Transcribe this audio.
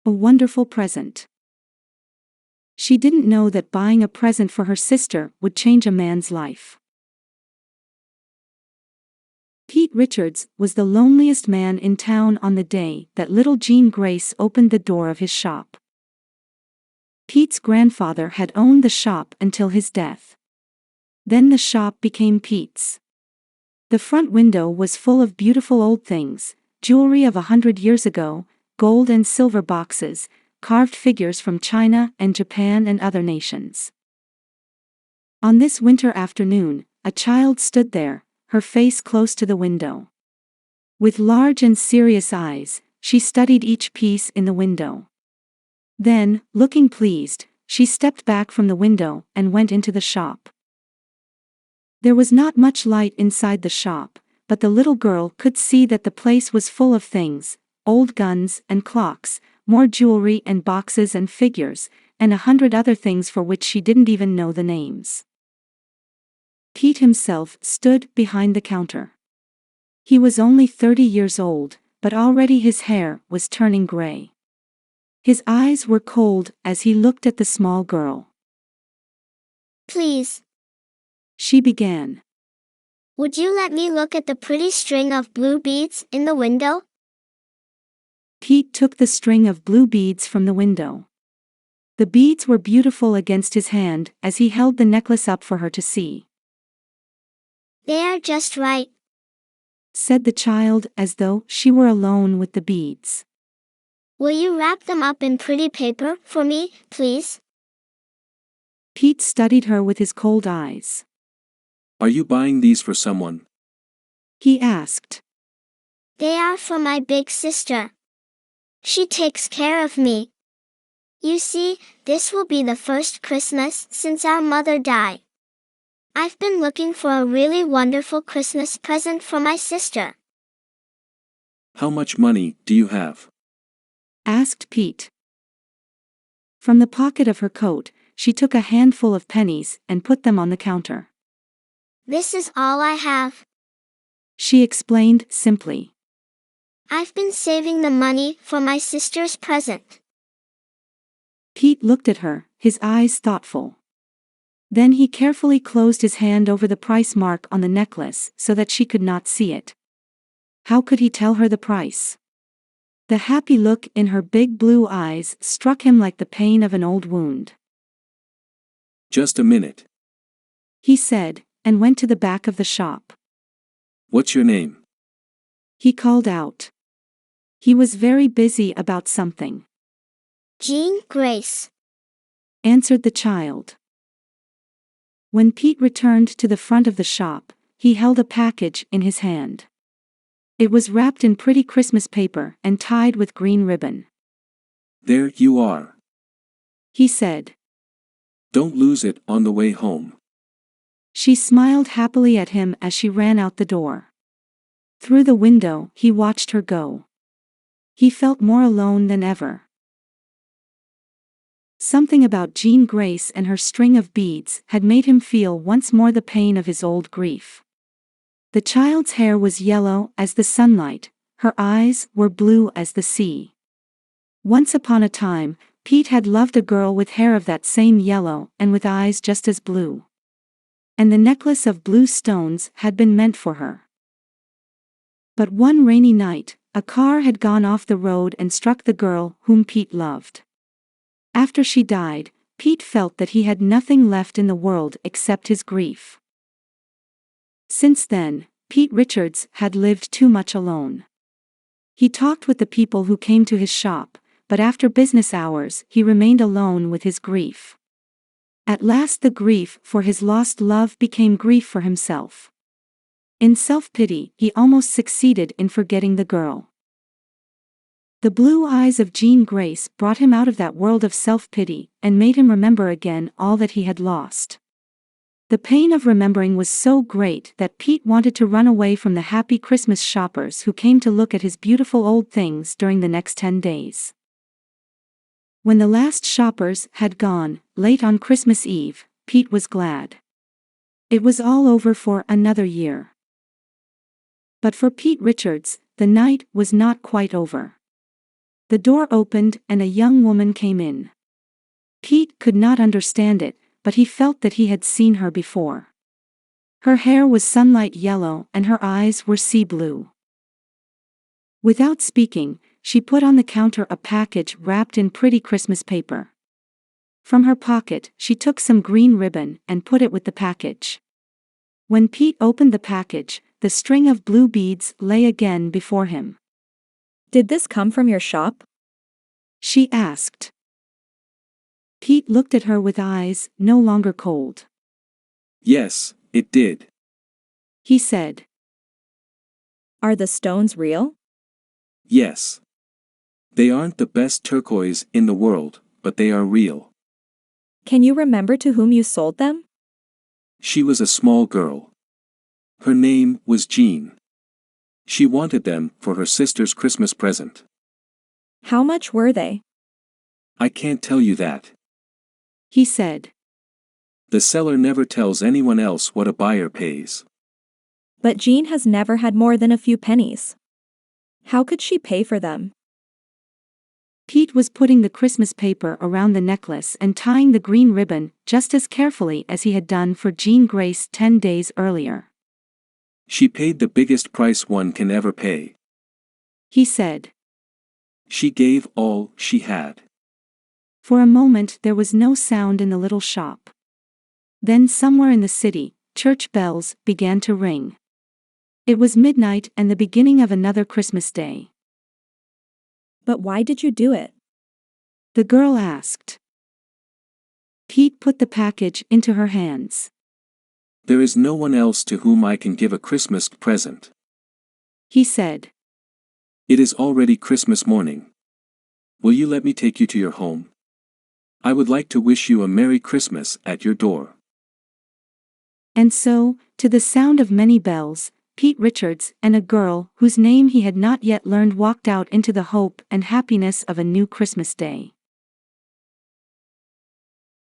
A wonderful present. She didn't know that buying a present for her sister would change a man's life. Pete Richards was the loneliest man in town on the day that little Jean Grace opened the door of his shop. Pete's grandfather had owned the shop until his death. Then the shop became Pete's. The front window was full of beautiful old things, jewelry of 100 years ago, gold and silver boxes, carved figures from China and Japan and other nations. On this winter afternoon, a child stood there, her face close to the window. With large and serious eyes, she studied each piece in the window. Then, looking pleased, she stepped back from the window and went into the shop. There was not much light inside the shop, but the little girl could see that the place was full of things, old guns and clocks, more jewelry and boxes and figures, and 100 other things for which she didn't even know the names. Pete himself stood behind the counter. He was only 30 years old, but already his hair was turning gray. His eyes were cold as he looked at the small girl. "Please," she began. "would you let me look at the pretty string of blue beads in the window?" Pete took the string of blue beads from the window. The beads were beautiful against his hand as he held the necklace up for her to see. "They are just right," said the child as though she were alone with the beads. "Will you wrap them up in pretty paper for me, please?" Pete studied her with his cold eyes. "Are you buying these for someone?" he asked. "They are for my big sister. She takes care of me. You see, this will be the first Christmas since our mother died. I've been looking for a really wonderful Christmas present for my sister." "How much money do you have?" asked Pete. From the pocket of her coat, she took a handful of pennies and put them on the counter. "This is all I have," she explained simply. "I've been saving the money for my sister's present." Pete looked at her, his eyes thoughtful. Then he carefully closed his hand over the price mark on the necklace so that she could not see it. How could he tell her the price? The happy look in her big blue eyes struck him like the pain of an old wound. "Just a minute," he said, and went to the back of the shop. "What's your name?" he called out. He was very busy about something. "Jean Grace," answered the child. When Pete returned to the front of the shop, he held a package in his hand. It was wrapped in pretty Christmas paper and tied with green ribbon. "There you are," he said. "Don't lose it on the way home." She smiled happily at him as she ran out the door. Through the window, he watched her go. He felt more alone than ever. Something about Jean Grace and her string of beads had made him feel once more the pain of his old grief. The child's hair was yellow as the sunlight, her eyes were blue as the sea. Once upon a time, Pete had loved a girl with hair of that same yellow and with eyes just as blue. And the necklace of blue stones had been meant for her. But one rainy night, a car had gone off the road and struck the girl whom Pete loved. After she died, Pete felt that he had nothing left in the world except his grief. Since then, Pete Richards had lived too much alone. He talked with the people who came to his shop, but after business hours he remained alone with his grief. At last the grief for his lost love became grief for himself. In self-pity, he almost succeeded in forgetting the girl. The blue eyes of Jean Grace brought him out of that world of self-pity and made him remember again all that he had lost. The pain of remembering was so great that Pete wanted to run away from the happy Christmas shoppers who came to look at his beautiful old things during the next 10 days. When the last shoppers had gone, late on Christmas Eve, Pete was glad. It was all over for another year. But for Pete Richards, the night was not quite over. The door opened and a young woman came in. Pete could not understand it, but he felt that he had seen her before. Her hair was sunlight yellow and her eyes were sea blue. Without speaking, she put on the counter a package wrapped in pretty Christmas paper. From her pocket, she took some green ribbon and put it with the package. When Pete opened the package, the string of blue beads lay again before him. Did this come from your shop? She asked. Pete looked at her with eyes no longer cold. Yes, it did. He said. Are the stones real? Yes. They aren't the best turquoise in the world, but they are real. Can you remember to whom you sold them? She was a small girl. Her name was Jean. She wanted them for her sister's Christmas present. How much were they? I can't tell you that. He said. The seller never tells anyone else what a buyer pays. But Jean has never had more than a few pennies. How could she pay for them? Pete was putting the Christmas paper around the necklace and tying the green ribbon just as carefully as he had done for Jean Grace 10 days earlier. She paid the biggest price one can ever pay. He said. She gave all she had. For a moment there was no sound in the little shop. Then somewhere in the city, church bells began to ring. It was midnight and the beginning of another Christmas day. But why did you do it? The girl asked. Pete put the package into her hands. There is no one else to whom I can give a Christmas present. He said. It is already Christmas morning. Will you let me take you to your home? I would like to wish you a Merry Christmas at your door. And so, to the sound of many bells, Pete Richards and a girl whose name he had not yet learned walked out into the hope and happiness of a new Christmas day.